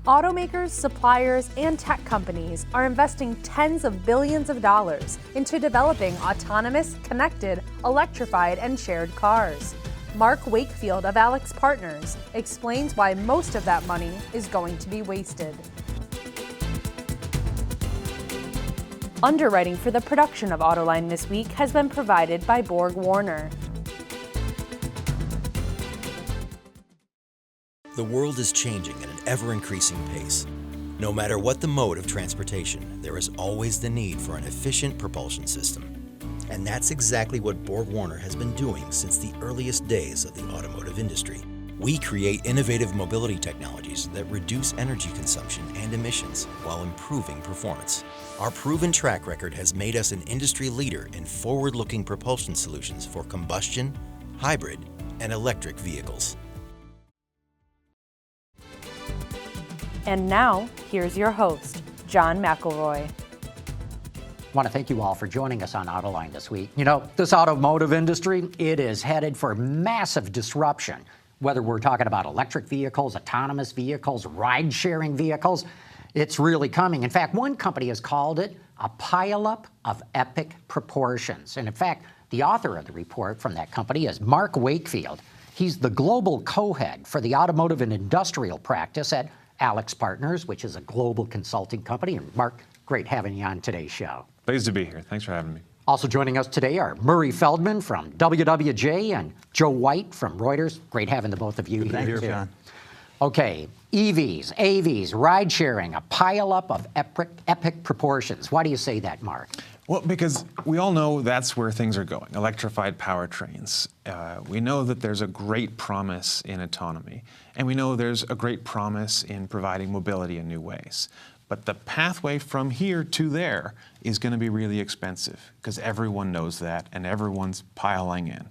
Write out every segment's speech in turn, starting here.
Automakers, suppliers, and tech companies are investing tens of billions of dollars into developing autonomous, connected, electrified, and shared cars. Mark Wakefield of AlixPartners explains why most of that money is going to be wasted. Underwriting for the production of Autoline This Week has been provided by Borg Warner. The world is changing at an ever-increasing pace. No matter what the mode of transportation, there is always the need for an efficient propulsion system. And that's exactly what Borg Warner has been doing since the earliest days of the automotive industry. We create innovative mobility technologies that reduce energy consumption and emissions while improving performance. Our proven track record has made us an industry leader in forward-looking propulsion solutions for combustion, hybrid, and electric vehicles. And now, here's your host, John McElroy. I want to thank you all for joining us on Autoline This Week. You know, this automotive industry, it is headed for massive disruption. Whether we're talking about electric vehicles, autonomous vehicles, ride-sharing vehicles, it's really coming. In fact, one company has called it a pileup of epic proportions. And in fact, the author of the report from that company is Mark Wakefield. He's the global co-head for the automotive and industrial practice at AlixPartners, which is a global consulting company. And Mark, great having you on today's show. Pleased to be here. Thanks for having me. Also joining us today are Murray Feldman from WWJ and Joe White from Reuters. Great having the both of you here, too. John. Okay, EVs, AVs, ride-sharing, a pile-up of epic proportions. Why do you say that, Mark? Well, because we all know that's where things are going, electrified powertrains. We know that there's a great promise in autonomy, and we know there's a great promise in providing mobility in new ways. But the pathway from here to there is going to be really expensive because everyone knows that and everyone's piling in.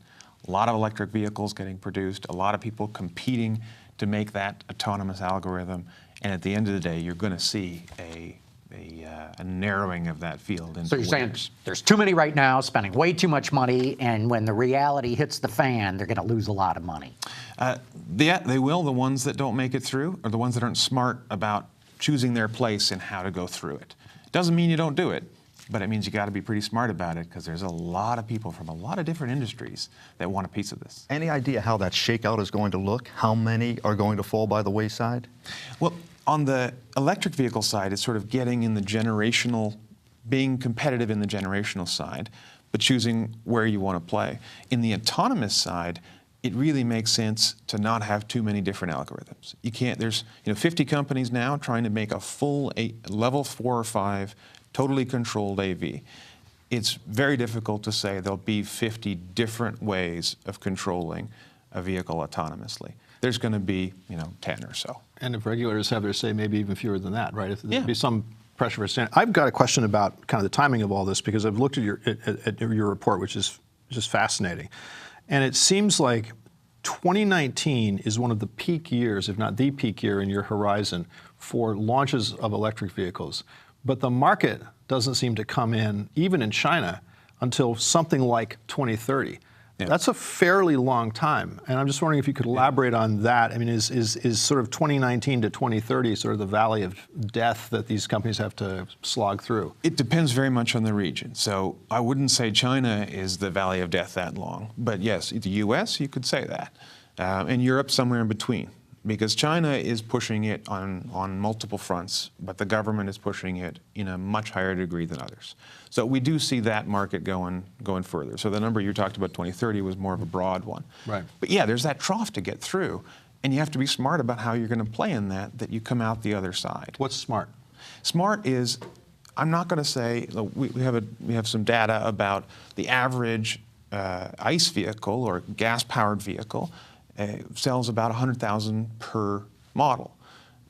A lot of electric vehicles getting produced, a lot of people competing to make that autonomous algorithm, and at the end of the day, you're going to see a narrowing of that field. So you're saying there's too many right now, spending way too much money, and when the reality hits the fan, they're going to lose a lot of money. They will. The ones that don't make it through are the ones that aren't smart about choosing their place and how to go through it. Doesn't mean you don't do it, but it means you got to be pretty smart about it because there's a lot of people from a lot of different industries that want a piece of this. Any idea how that shakeout is going to look? How many are going to fall by the wayside? Well, on the electric vehicle side, it's sort of getting in the generational, being competitive in the generational side, but choosing where you want to play. In the autonomous side, it really makes sense to not have too many different algorithms. You can't, there's 50 companies now trying to make a full level 4 or 5 totally controlled AV. It's very difficult to say there'll be 50 different ways of controlling a vehicle autonomously. There's going to be, 10 or so. And if regulators have their say, maybe even fewer than that, right? If there'd be some pressure for standard. I've got a question about kind of the timing of all this because I've looked at your report, which is just fascinating. And it seems like 2019 is one of the peak years, if not the peak year in your horizon for launches of electric vehicles. But the market doesn't seem to come in, even in China, until something like 2030. Yeah. That's a fairly long time. And I'm just wondering if you could elaborate on that. I mean, is sort of 2019 to 2030 sort of the valley of death that these companies have to slog through? It depends very much on the region. So I wouldn't say China is the valley of death that long. But yes, the US, you could say that. And Europe, somewhere in between. Because China is pushing it on multiple fronts, but the government is pushing it in a much higher degree than others. So we do see that market going further. So the number you talked about, 2030, was more of a broad one. Right. But yeah, there's that trough to get through, and you have to be smart about how you're going to play in that you come out the other side. What's smart? Smart is, I'm not going to say, we have some data about the average ICE vehicle or gas-powered vehicle sells about 100,000 per model.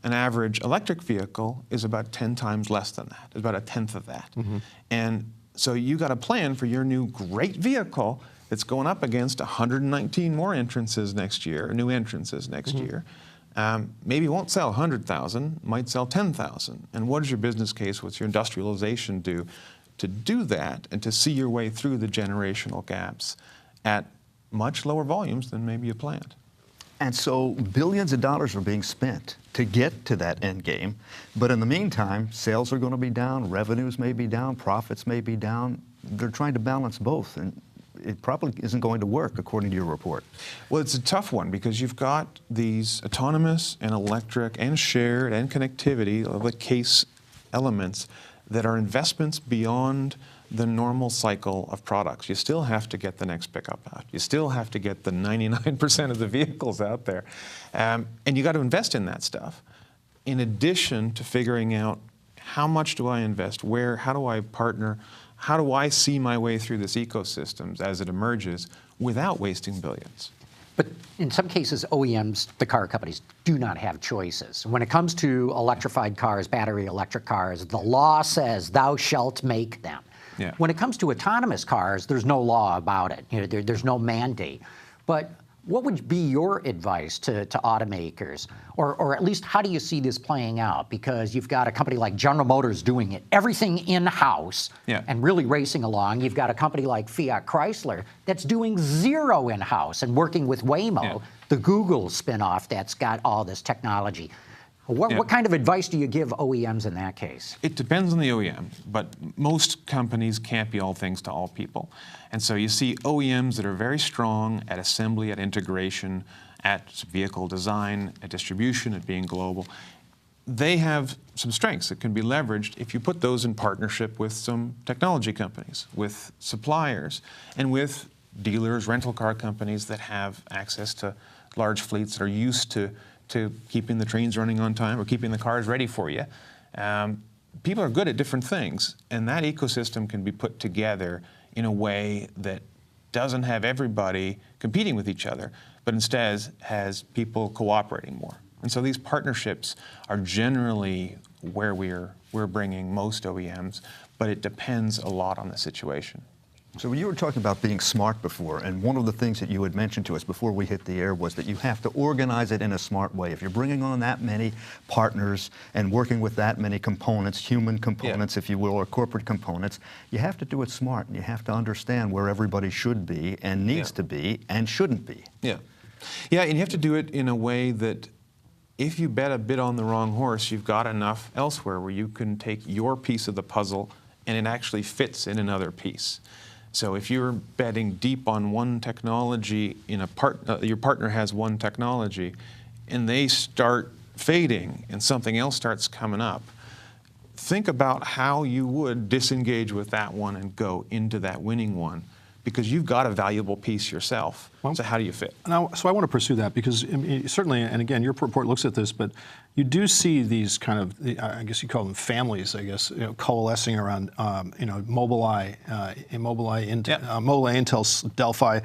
An average electric vehicle is about 10 times less than that. It's about a tenth of that. Mm-hmm. And so you got a plan for your new great vehicle that's going up against 119 more entrances next year, new entrances next mm-hmm. year. Maybe it won't sell 100,000, might sell 10,000. And what is your business case, what's your industrialization do to do that and to see your way through the generational gaps at much lower volumes than maybe you planned? And so billions of dollars are being spent to get to that end game. But in the meantime, sales are going to be down, revenues may be down, profits may be down. They're trying to balance both. And it probably isn't going to work, according to your report. Well, it's a tough one because you've got these autonomous and electric and shared and connectivity, all the case elements that are investments beyond the normal cycle of products. You still have to get the next pickup out. You still have to get the 99% of the vehicles out there. And you got to invest in that stuff. In addition to figuring out how much do I invest, where, how do I partner, how do I see my way through this ecosystem as it emerges without wasting billions? But in some cases, OEMs, the car companies, do not have choices. When it comes to electrified cars, battery electric cars, the law says thou shalt make them. Yeah. When it comes to autonomous cars, there's no law about it. You know, there's no mandate. But what would be your advice to automakers? Or at least how do you see this playing out? Because you've got a company like General Motors doing it, everything in-house, and really racing along. You've got a company like Fiat Chrysler that's doing zero in-house and working with Waymo, the Google spinoff that's got all this technology. What kind of advice do you give OEMs in that case? It depends on the OEM, but most companies can't be all things to all people. And so you see OEMs that are very strong at assembly, at integration, at vehicle design, at distribution, at being global. They have some strengths that can be leveraged if you put those in partnership with some technology companies, with suppliers, and with dealers, rental car companies that have access to large fleets that are used to keeping the trains running on time or keeping the cars ready for you. People are good at different things, and that ecosystem can be put together in a way that doesn't have everybody competing with each other, but instead has people cooperating more. And so these partnerships are generally where we're bringing most OEMs, but it depends a lot on the situation. So you were talking about being smart before, and one of the things that you had mentioned to us before we hit the air was that you have to organize it in a smart way. If you're bringing on that many partners and working with that many components, human components, if you will, or corporate components, you have to do it smart, and you have to understand where everybody should be and needs to be and shouldn't be. Yeah, and you have to do it in a way that if you bet a bit on the wrong horse, you've got enough elsewhere where you can take your piece of the puzzle and it actually fits in another piece. So if you're betting deep on one technology, your partner has one technology, and they start fading and something else starts coming up, think about how you would disengage with that one and go into that winning one, because you've got a valuable piece yourself. So how do you fit? Now, so I want to pursue that because certainly, and again, your report looks at this, but you do see these kind of, I guess you call them families, I guess, coalescing around, Mobileye, Intel, Delphi,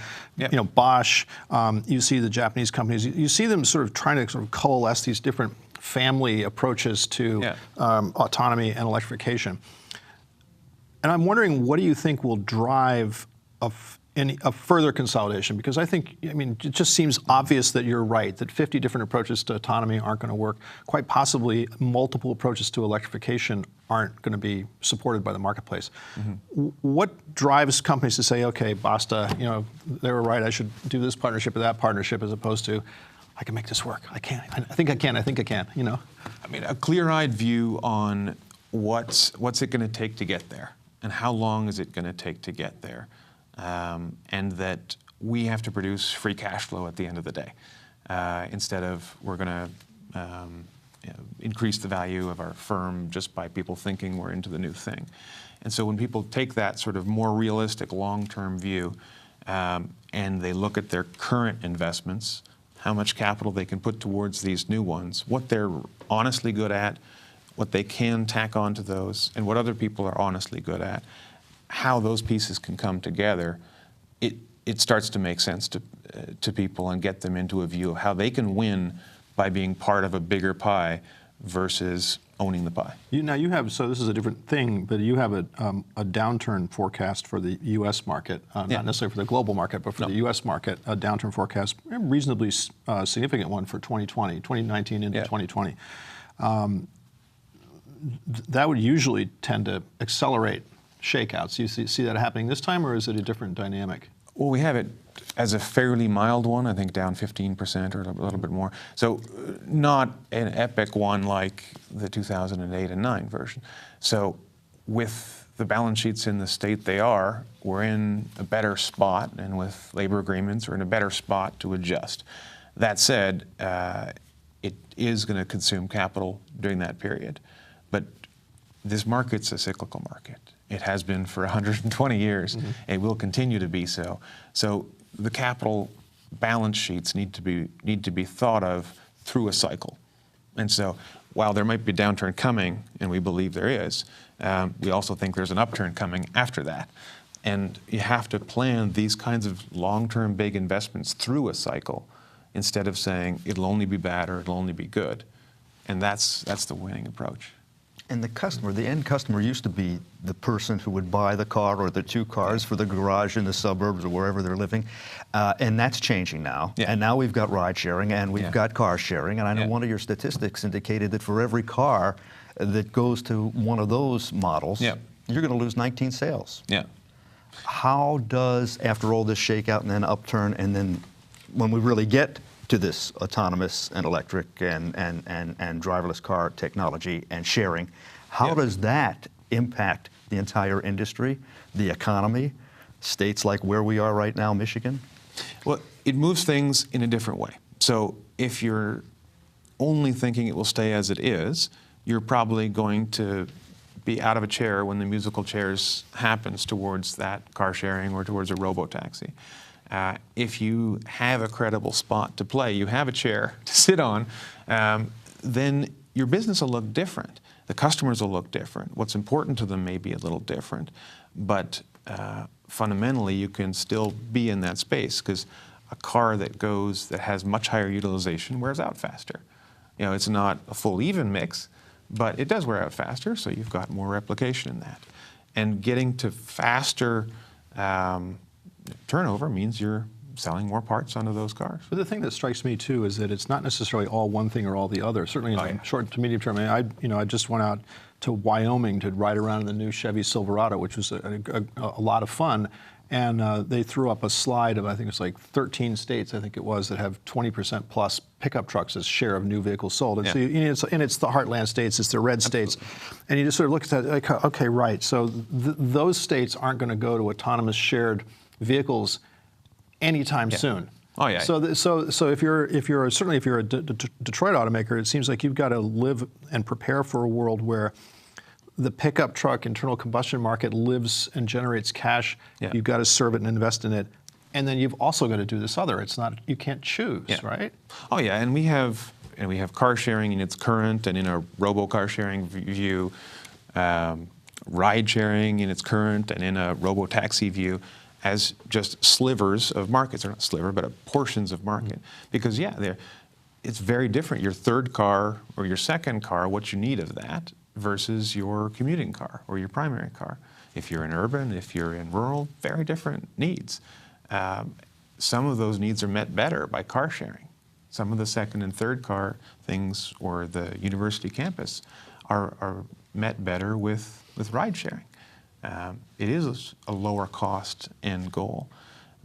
Bosch. You see the Japanese companies. You see them sort of trying to sort of coalesce these different family approaches to autonomy and electrification. And I'm wondering, what do you think will drive a further consolidation? Because I think, it just seems obvious that you're right, that 50 different approaches to autonomy aren't going to work. Quite possibly, multiple approaches to electrification aren't going to be supported by the marketplace. What drives companies to say, okay, basta, they were right, I should do this partnership or that partnership, as opposed to, I can make this work. I can. I think I can. A clear-eyed view on what's it going to take to get there, and how long is it going to take to get there. And that we have to produce free cash flow at the end of the day, instead of we're going to increase the value of our firm just by people thinking we're into the new thing. And so when people take that sort of more realistic long-term view and they look at their current investments, how much capital they can put towards these new ones, what they're honestly good at, what they can tack onto those, and what other people are honestly good at, how those pieces can come together, it starts to make sense to people and get them into a view of how they can win by being part of a bigger pie versus owning the pie. So this is a different thing, but you have a downturn forecast for the U.S. market, not necessarily for the global market, but for the U.S. market, a downturn forecast, a reasonably significant one for 2019 into 2020. That would usually tend to accelerate shakeouts. You see that happening this time, or is it a different dynamic? Well, we have it as a fairly mild one, I think down 15% or a little bit more. So not an epic one like the 2008 and 9 version. So with the balance sheets in the state they are, we're in a better spot, and with labor agreements, we're in a better spot to adjust. That said, it is going to consume capital during that period. But this market's a cyclical market. It has been for 120 years. Mm-hmm. It will continue to be so. So the capital balance sheets need to be thought of through a cycle. And so while there might be a downturn coming, and we believe there is, we also think there's an upturn coming after that. And you have to plan these kinds of long-term big investments through a cycle instead of saying it'll only be bad or it'll only be good. And that's the winning approach. And the end customer used to be the person who would buy the car or the two cars for the garage in the suburbs or wherever they're living. And that's changing now. Yeah. And now we've got ride sharing and we've got car sharing. And I know one of your statistics indicated that for every car that goes to one of those models, you're going to lose 19 sales. Yeah. How does, after all this shakeout and then upturn, and then when we really get to this autonomous and electric and driverless car technology and sharing, how does that impact the entire industry, the economy, states like where we are right now, Michigan? Well, it moves things in a different way. So if you're only thinking it will stay as it is, you're probably going to be out of a chair when the musical chairs happens towards that car sharing or towards a robo-taxi. If you have a credible spot to play, you have a chair to sit on, then your business will look different. The customers will look different. What's important to them may be a little different, but fundamentally you can still be in that space because a car that has much higher utilization wears out faster. You know, it's not a full even mix, but it does wear out faster, so you've got more replication in that. And getting to faster turnover means you're selling more parts onto those cars. But the thing that strikes me too is that it's not necessarily all one thing or all the other. Certainly in the short to medium term. I mean, I just went out to Wyoming to ride around in the new Chevy Silverado, which was a lot of fun. And they threw up a slide of, I think it's like 13 states, I think it was, that have 20% plus pickup trucks as share of new vehicles sold. And so it's the heartland states, it's the red states. And you just sort of look at that, like, okay, right. So those states aren't going to go to autonomous shared vehicles anytime soon. Oh yeah. So if you're a Detroit automaker, it seems like you've got to live and prepare for a world where the pickup truck internal combustion market lives and generates cash. Yeah. You've got to serve it and invest in it, and then you've also got to do this other. It's not, you can't choose, right? Oh yeah, and we have car sharing in its current and in a robo car sharing view, ride sharing in its current and in a robo taxi view, as just slivers of markets, or not sliver, but portions of market. Mm-hmm. Because it's very different. Your third car or your second car, what you need of that, versus your commuting car or your primary car. If you're in urban, if you're in rural, very different needs. Some of those needs are met better by car sharing. Some of the second and third car things or the university campus are met better with ride sharing. It is a lower cost end goal.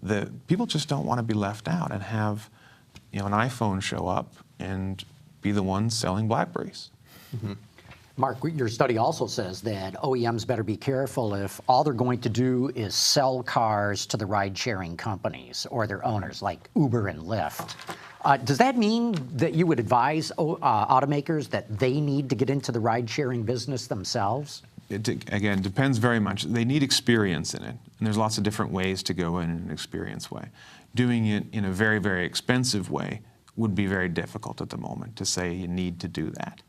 The people just don't want to be left out and have, an iPhone show up and be the ones selling BlackBerries. Mm-hmm. Mark, your study also says that OEMs better be careful if all they're going to do is sell cars to the ride-sharing companies or their owners, like Uber and Lyft. Does that mean that you would advise automakers that they need to get into the ride-sharing business themselves? It, again, depends very much. They need experience in it, and there's lots of different ways to go in an experience way. Doing it in a very, very expensive way would be very difficult at the moment to say you need to do that.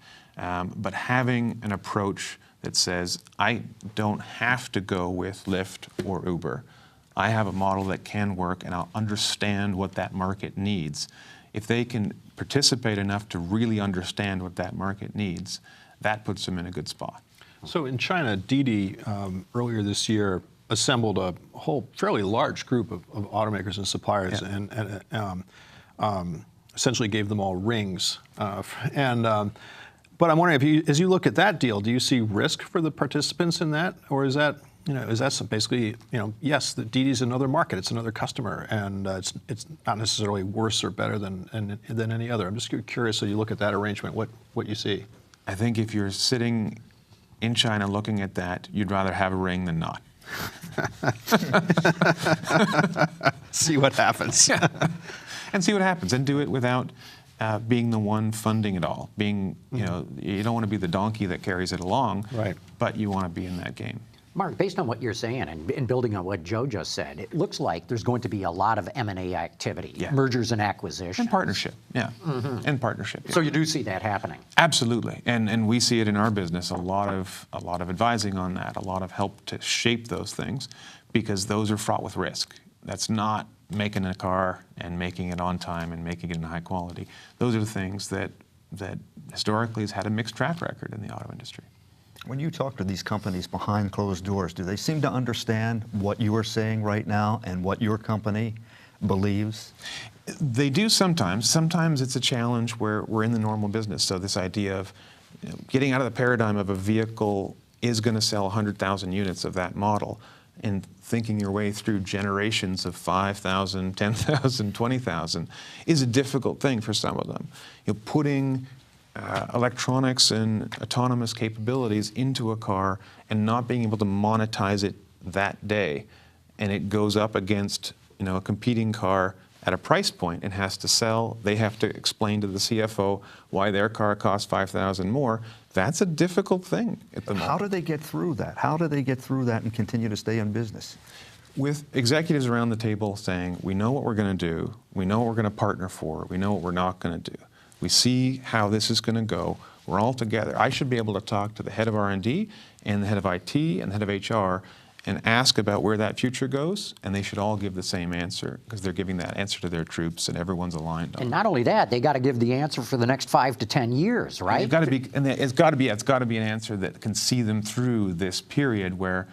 But having an approach that says, I don't have to go with Lyft or Uber. I have a model that can work, and I'll understand what that market needs. If they can participate enough to really understand what that market needs, that puts them in a good spot. So in China, Didi earlier this year assembled a whole fairly large group of automakers and suppliers and essentially gave them all rings. But I'm wondering, as you look at that deal, do you see risk for the participants in that, or is that Is that basically, yes, the DD's another market, it's another customer, and it's not necessarily worse or better than any other. I'm just curious, so you look at that arrangement, what you see. I think if you're sitting in China looking at that, you'd rather have a ring than not. See what happens. And see what happens, and do it without being the one funding it all. Being, you don't want to be the donkey that carries it along, right? But you want to be in that game. Mark, based on what you're saying and building on what Joe just said, it looks like there's going to be a lot of M&A activity, mergers and acquisitions. And partnership, and partnership. Yeah. So you do see that happening? Absolutely, and we see it in our business, a lot of advising on that, a lot of help to shape those things, because those are fraught with risk. That's not making a car and making it on time and making it in high quality. Those are the things that historically has had a mixed track record in the auto industry. When you talk to these companies behind closed doors, do they seem to understand what you are saying right now and what your company believes? They do sometimes. Sometimes it's a challenge where we're in the normal business. So this idea of getting out of the paradigm of a vehicle is going to sell 100,000 units of that model, and thinking your way through generations of 5,000, 10,000, 20,000 is a difficult thing for some of them. Putting electronics and autonomous capabilities into a car and not being able to monetize it that day, and it goes up against a competing car at a price point and has to sell. They have to explain to the CFO why their car costs $5,000 more. That's a difficult thing at the moment. How do they get through that? How do they get through that and continue to stay in business? With executives around the table saying, we know what we're going to do, we know what we're going to partner for, we know what we're not going to do. We see how this is going to go. We're all together. I should be able to talk to the head of R&D and the head of IT and the head of HR and ask about where that future goes, and they should all give the same answer, because they're giving that answer to their troops, and everyone's aligned on it. And not only that, they got to give the answer for the next 5 to 10 years, right? It's got to be an answer that can see them through this period where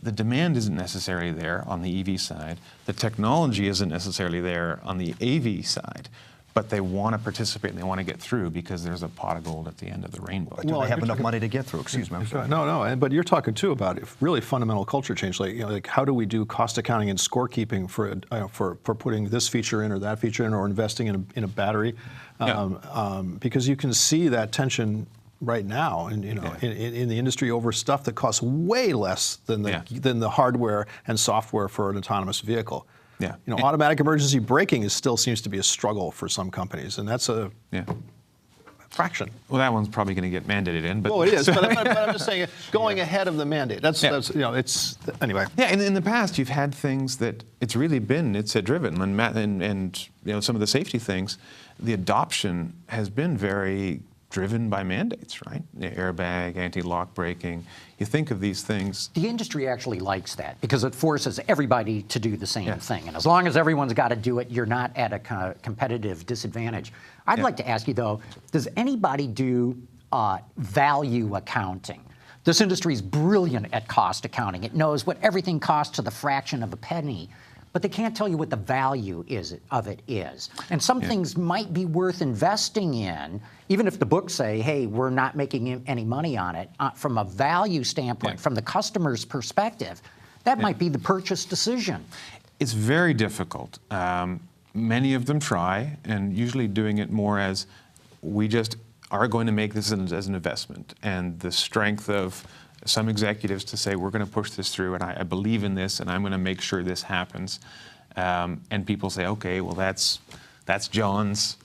the demand isn't necessarily there on the EV side, the technology isn't necessarily there on the AV side, but they want to participate and they want to get through because there's a pot of gold at the end of the rainbow. Do they have enough money to get through? Excuse me. I'm sorry. No, but you're talking too about really fundamental culture change, like how do we do cost accounting and scorekeeping for putting this feature in or that feature in, or investing in a battery, because you can see that tension right now, and in the industry over stuff that costs way less than the hardware and software for an autonomous vehicle. Yeah. Automatic emergency braking still seems to be a struggle for some companies, and that's a fraction. Well, that one's probably going to get mandated in. But well, it is, but I'm just saying, going ahead of the mandate. That's it's anyway. Yeah, and in the past, you've had things that it's really been driven, and some of the safety things, the adoption has been very driven by mandates, right? The airbag, anti-lock braking. You think of these things. The industry actually likes that because it forces everybody to do the same thing. And as long as everyone's got to do it, you're not at a competitive disadvantage. I'd like to ask you, though, does anybody do value accounting? This industry is brilliant at cost accounting. It knows what everything costs to the fraction of a penny, but they can't tell you what the value of it is. And some things might be worth investing in, even if the books say, hey, we're not making any money on it. From a value standpoint, from the customer's perspective, that might be the purchase decision. It's very difficult. Many of them try, and usually doing it more as we just are going to make this as an investment. And the strength of some executives to say, we're going to push this through, and I believe in this, and I'm going to make sure this happens. And people say, okay, well, that's John's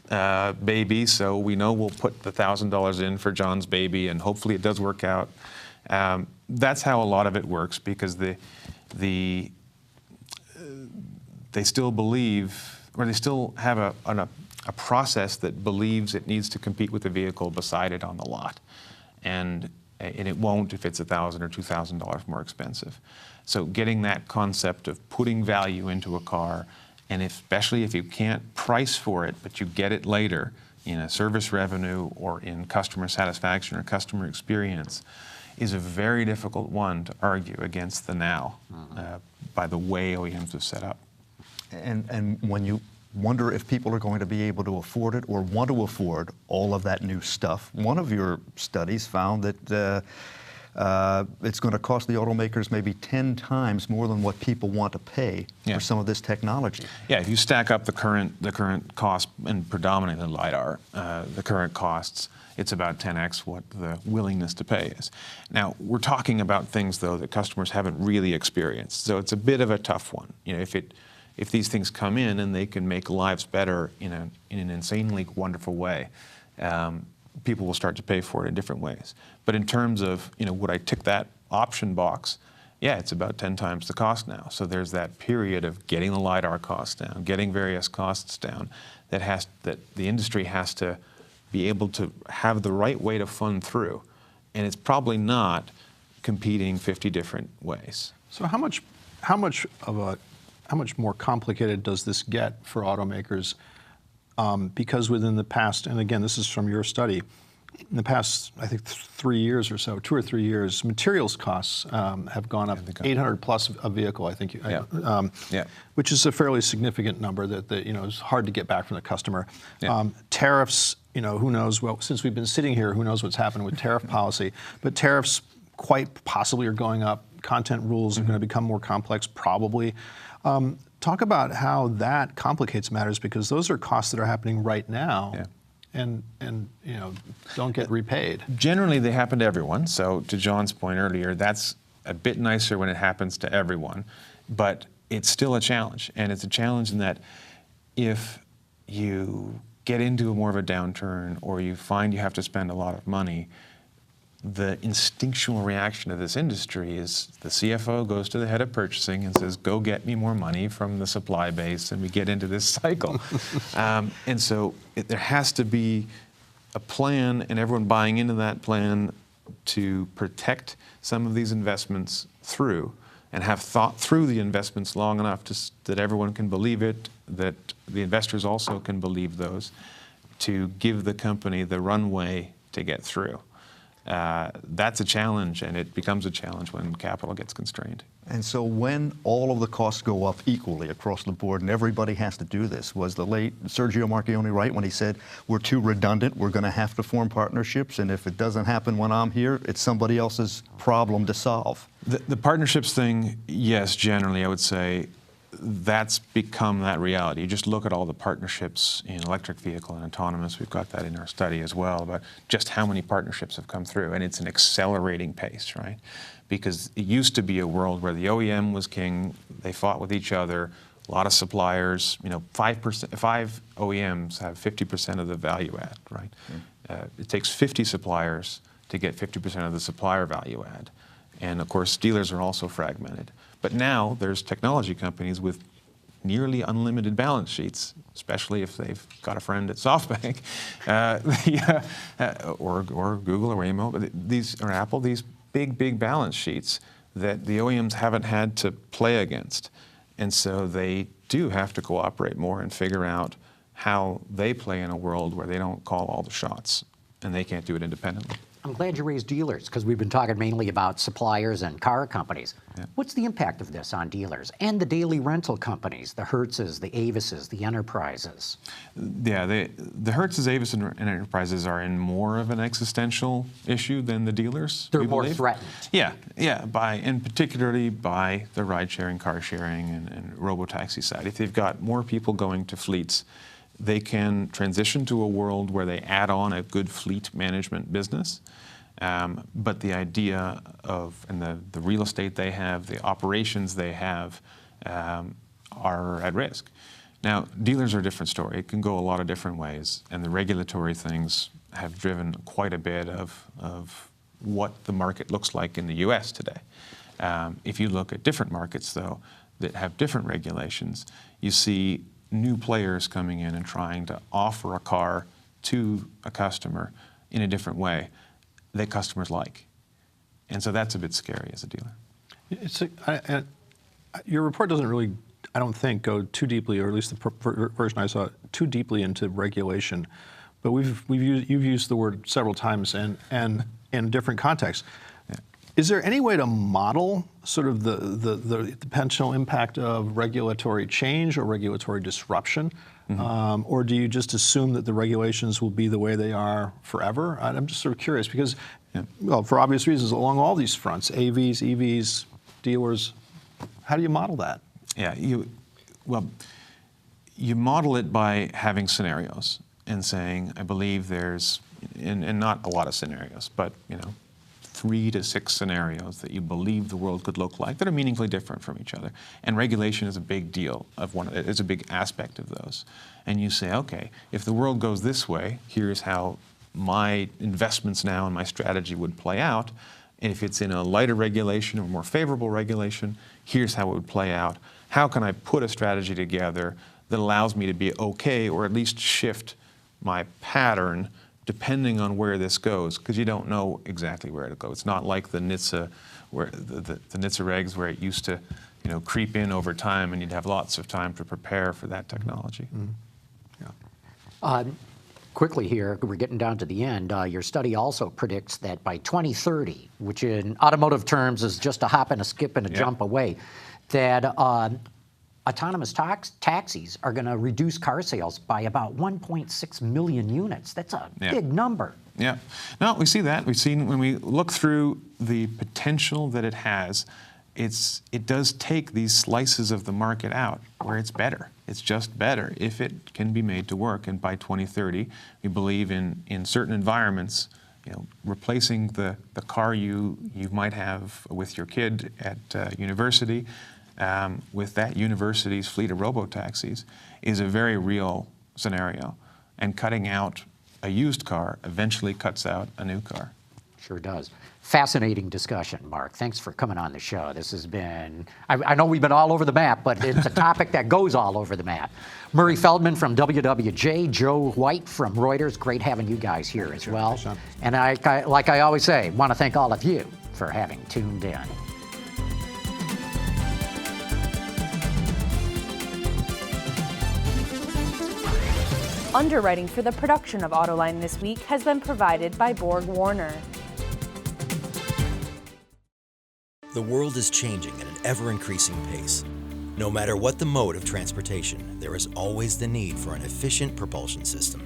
baby, so we know we'll put the $1,000 in for John's baby, and hopefully it does work out. That's how a lot of it works, because they still believe, or they still have a process that believes it needs to compete with the vehicle beside it on the lot. And it won't if it's $1,000 or $2,000 more expensive. So getting that concept of putting value into a car, and especially if you can't price for it, but you get it later in a service revenue or in customer satisfaction or customer experience, is a very difficult one to argue against the now by the way OEMs have set up. And when you wonder if people are going to be able to afford it or want to afford all of that new stuff. One of your studies found that it's going to cost the automakers maybe 10 times more than what people want to pay for some of this technology. Yeah, if you stack up the current cost, and predominantly LiDAR, the current costs, it's about 10x what the willingness to pay is. Now, we're talking about things, though, that customers haven't really experienced, so it's a bit of a tough one. If these things come in and they can make lives better in an insanely wonderful way, people will start to pay for it in different ways. But in terms of, would I tick that option box? Yeah, it's about 10 times the cost now. So there's that period of getting the LiDAR costs down, getting various costs down, that the industry has to be able to have the right way to fund through. And it's probably not competing 50 different ways. So how much more complicated does this get for automakers? Because within the past, and again, this is from your study, in the past, I think 3 years or so, 2 or 3 years, materials costs have gone up 800 plus a vehicle, I think, which is a fairly significant number that is hard to get back from the customer. Tariffs, who knows? Well, since we've been sitting here, who knows what's happened with tariff policy? But tariffs quite possibly are going up. Content rules are going to become more complex, probably. Talk about how that complicates matters, because those are costs that are happening right now, and don't get repaid. Generally, they happen to everyone. So to John's point earlier, that's a bit nicer when it happens to everyone, but it's still a challenge. And it's a challenge in that if you get into more of a downturn or you find you have to spend a lot of money, the instinctual reaction of this industry is the CFO goes to the head of purchasing and says, go get me more money from the supply base, and we get into this cycle. And so there has to be a plan, and everyone buying into that plan to protect some of these investments through, and have thought through the investments long enough that everyone can believe it, that the investors also can believe those, to give the company the runway to get through. That's a challenge, and it becomes a challenge when capital gets constrained. And so when all of the costs go up equally across the board and everybody has to do this, was the late Sergio Marchionne right when he said, we're too redundant, we're going to have to form partnerships, and if it doesn't happen when I'm here, it's somebody else's problem to solve? The partnerships thing, yes, generally I would say that's become that reality. You just look at all the partnerships in electric vehicle and autonomous. We've got that in our study as well, about just how many partnerships have come through, and it's an accelerating pace, right? Because it used to be a world where the OEM was king, they fought with each other, a lot of suppliers, 5 OEMs have 50% of the value add, right? It takes 50 suppliers to get 50% of the supplier value add. And of course, dealers are also fragmented. But now there's technology companies with nearly unlimited balance sheets, especially if they've got a friend at SoftBank, or Google or Waymo, or Apple, these big balance sheets that the OEMs haven't had to play against. And so they do have to cooperate more and figure out how they play in a world where they don't call all the shots, and they can't do it independently. I'm glad you raised dealers, because we've been talking mainly about suppliers and car companies. What's the impact of this on dealers and the daily rental companies, the Hertzes, the Avises, the Enterprises? Yeah, the Hertzes, Avis, and Enterprises are in more of an existential issue than the dealers. They're more threatened. Yeah, and particularly by the ride-sharing, car-sharing, and robo-taxi side. If they've got more people going to fleets, they can transition to a world where they add on a good fleet management business. But the idea of, and the real estate they have, the operations they have, are at risk. Now, dealers are a different story. It can go a lot of different ways, and the regulatory things have driven quite a bit of what the market looks like in the US today. If you look at different markets, though, that have different regulations, you see new players coming in and trying to offer a car to a customer in a different way that customers like. And so that's a bit scary as a dealer. Your report doesn't really, I don't think, go too deeply, or at least the version I saw, too deeply into regulation. But you've used the word several times and in different contexts. Is there any way to model sort of the potential impact of regulatory change or regulatory disruption? Or do you just assume that the regulations will be the way they are forever? I'm just sort of curious because, well, for obvious reasons, along all these fronts, AVs, EVs, dealers, how do you model that? Yeah, you model it by having scenarios and saying, I believe there's, and not a lot of scenarios, but 3 to 6 scenarios that you believe the world could look like that are meaningfully different from each other. And regulation is a big deal it's a big aspect of those. And you say, okay, if the world goes this way, here's how my investments now and my strategy would play out. And if it's in a lighter regulation or more favorable regulation, here's how it would play out. How can I put a strategy together that allows me to be okay or at least shift my pattern depending on where this goes, because you don't know exactly where it'll go. It's not like the NHTSA, where the NHTSA regs where it used to, creep in over time, and you'd have lots of time to prepare for that technology. Yeah. Quickly here, we're getting down to the end. Your study also predicts that by 2030, which in automotive terms is just a hop and a skip and a jump away, that autonomous taxis are going to reduce car sales by about 1.6 million units. That's a big number. Yeah. No, we see that. We've seen when we look through the potential that it has, it does take these slices of the market out where it's better. It's just better if it can be made to work. And by 2030, we believe in certain environments, replacing the car you might have with your kid at university, with that university's fleet of robo-taxis is a very real scenario. And cutting out a used car eventually cuts out a new car. Sure does. Fascinating discussion, Mark. Thanks for coming on the show. This has been, I know we've been all over the map, but it's a topic that goes all over the map. Murray Feldman from WWJ, Joe White from Reuters. Great having you guys here as well. And like I always say, want to thank all of you for having tuned in. Underwriting for the production of Autoline This Week has been provided by Borg Warner. The world is changing at an ever-increasing pace. No matter what the mode of transportation, there is always the need for an efficient propulsion system.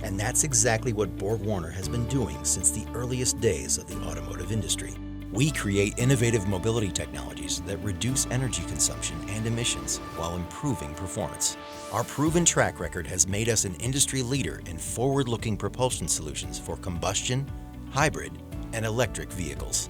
And that's exactly what Borg Warner has been doing since the earliest days of the automotive industry. We create innovative mobility technologies that reduce energy consumption and emissions while improving performance. Our proven track record has made us an industry leader in forward-looking propulsion solutions for combustion, hybrid, and electric vehicles.